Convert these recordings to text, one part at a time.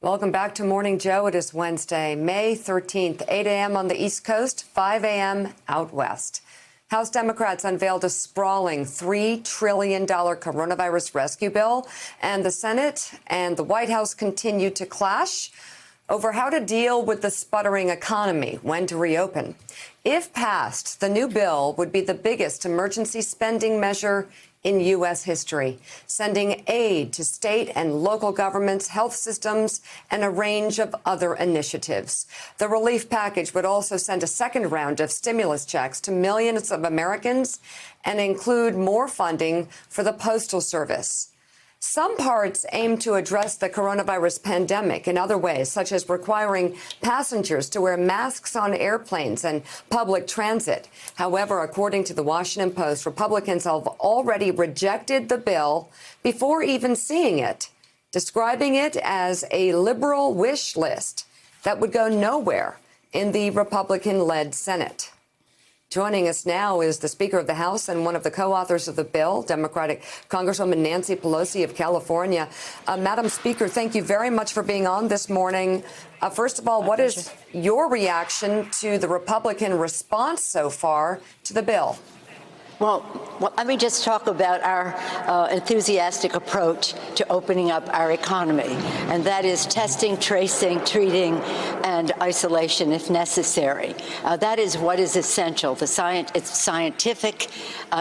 Welcome back to Morning Joe. It is Wednesday, May 13th, 8 a.m. on the East Coast, 5 a.m. out west. House Democrats unveiled a sprawling $3 trillion coronavirus rescue bill, and the Senate and the White House continue to clash over how to deal with the sputtering economy, when to reopen. If passed, the new bill would be the biggest emergency spending measure in U.S. history, sending aid to state and local governments, health systems, and a range of other initiatives. The relief package would also send a second round of stimulus checks to millions of Americans and include more funding for the Postal Service. Some parts aim to address the coronavirus pandemic in other ways, such as requiring passengers to wear masks on airplanes and public transit. However, according to the Washington Post, Republicans have already rejected the bill before even seeing it, describing it as a liberal wish list that would go nowhere in the Republican-led Senate. Joining us now is the Speaker of the House and one of the co-authors of the bill, Democratic Congresswoman Nancy Pelosi of California. Madam Speaker, thank you very much for being on this morning. First of all, what is your reaction to the Republican response so far to the bill? Well, let me just talk about our enthusiastic approach to opening up our economy, and that is testing, tracing, treating, and isolation if necessary. That is what is essential. It's scientific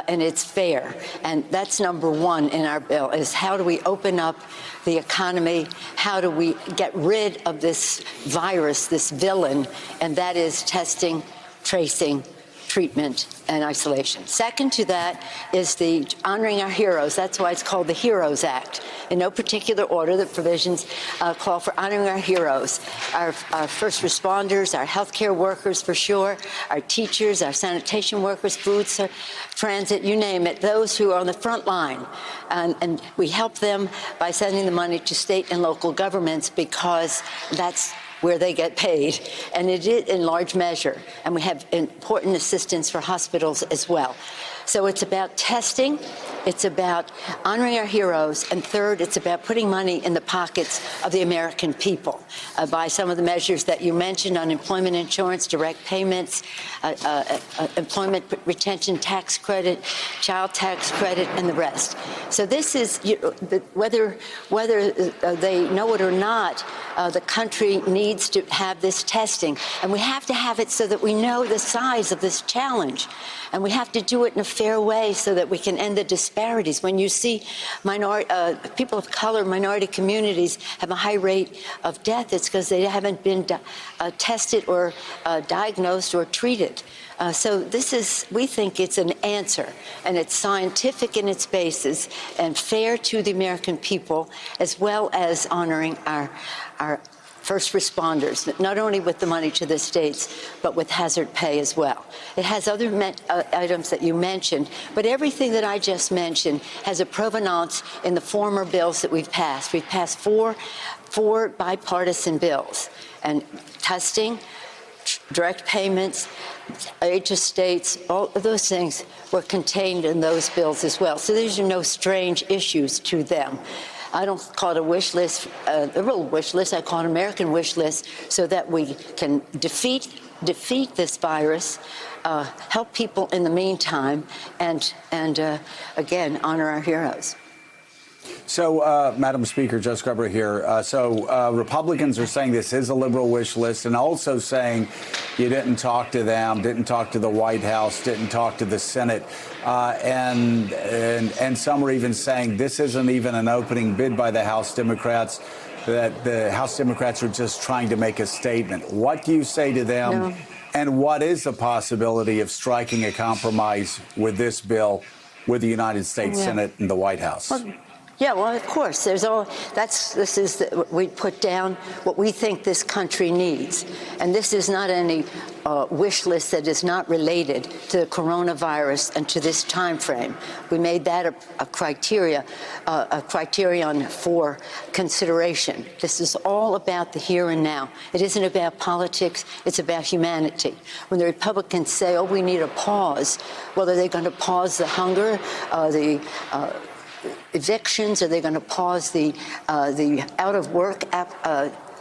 and it's fair, and that's number one in our bill, is how do we open up the economy? How do we get rid of this virus, this villain, and that is testing, tracing, treatment, and isolation. Second to that is the honoring our heroes. That's why it's called the HEROES Act. In no particular order, the provisions call for honoring our heroes, our first responders, our healthcare workers for sure, our teachers, our sanitation workers, food, transit, you name it, those who are on the front line. And we help them by sending the money to state and local governments because that's where they get paid, and it is in large measure. And we have important assistance for hospitals as well. So it's about testing, it's about honoring our heroes, and third, it's about putting money in the pockets of the American people by some of the measures that you mentioned: unemployment insurance, direct payments, employment retention tax credit, child tax credit, and the rest. So this is, whether they know it or not, the country needs to have this testing, and we have to have it so that we know the size of this challenge, and we have to do it in a fair way so that we can end the disparities. When you see people of color, minority communities have a high rate of death, it's because they haven't been tested or diagnosed or treated. So this is, we think it's an answer, and it's scientific in its basis and fair to the American people, as well as honoring our first responders, not only with the money to the states, but with hazard pay as well. It has other items that you mentioned, but everything that I just mentioned has a provenance in the former bills that we've passed. We've passed four bipartisan bills, and testing, direct payments, aid to states, all of those things were contained in those bills as well. So these are no strange issues to them. I don't call it a wish list, a real wish list. I call it an American wish list, so that we can defeat this virus, help people in the meantime, and again, honor our heroes. So, Madam Speaker, Joe Scarborough here. Republicans are saying this is a liberal wish list, and also saying you didn't talk to them, didn't talk to the White House, didn't talk to the Senate, and some are even saying this isn't even an opening bid by the House Democrats, that the House Democrats are just trying to make a statement. What do you say to them? No. And what is the possibility of striking a compromise with this bill with the United States Senate and the White House? Well, of course, we put down what we think this country needs. And this is not any wish list that is not related to the coronavirus and to this time frame. We made that a criterion for consideration. This is all about the here and now. It isn't about politics, it's about humanity. When the Republicans say, oh, we need a pause, well, are they going to pause the hunger, the evictions? Are they going to pause the out of work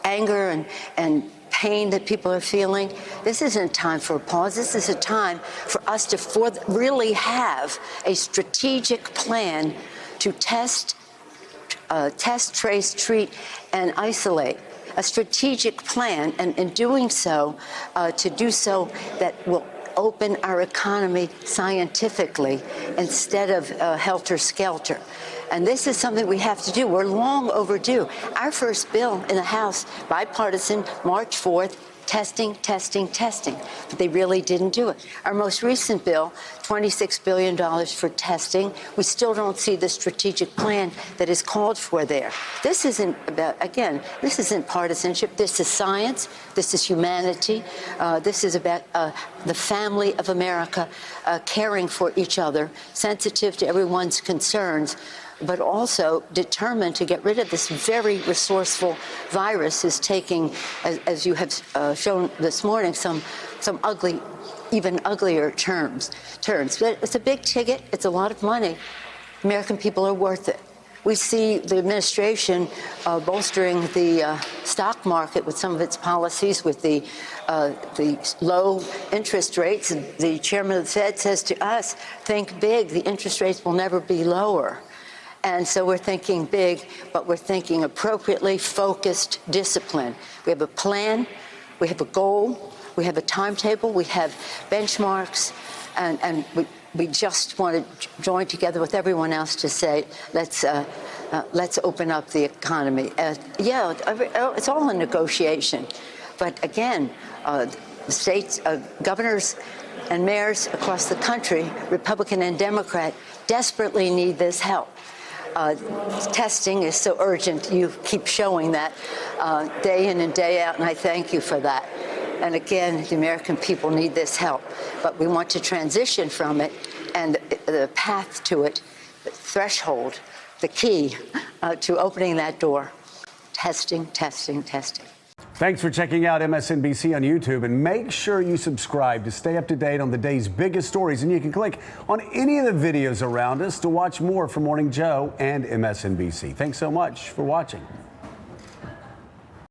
anger and pain that people are feeling. This isn't a time for a pause. This is a time for us to really have a strategic plan to test, trace, treat, and isolate. A strategic plan, and in doing so, to do so that will open our economy scientifically instead of helter-skelter. And this is something we have to do. We're long overdue. Our first bill in the House, bipartisan, March 4th, testing. But they really didn't do it. Our most recent bill, $26 billion for testing. We still don't see the strategic plan that is called for there. This isn't about, again, this isn't partisanship. This is science. This is humanity. This is about the family of America caring for each other, sensitive to everyone's concerns, but also determined to get rid of this very resourceful virus is taking, as you have shown this morning, some ugly, even uglier turns. But it's a big ticket. It's a lot of money. American people are worth it. We see the administration bolstering the stock market with some of its policies, with the low interest rates. The chairman of the Fed says to us, think big. The interest rates will never be lower. And so we're thinking big, but we're thinking appropriately focused discipline. We have a plan, we have a goal, we have a timetable, we have benchmarks, and we just want to join together with everyone else to say, let's open up the economy. Yeah, it's all a negotiation. But again, states, governors and mayors across the country, Republican and Democrat, desperately need this help. Testing is so urgent. You keep showing that day in and day out, and I thank you for that. And again, the American people need this help, but we want to transition from it, and the path to it, the threshold, the key to opening that door, testing. Thanks for checking out MSNBC on YouTube, and make sure you subscribe to stay up to date on the day's biggest stories. And you can click on any of the videos around us to watch more from Morning Joe and MSNBC. Thanks so much for watching.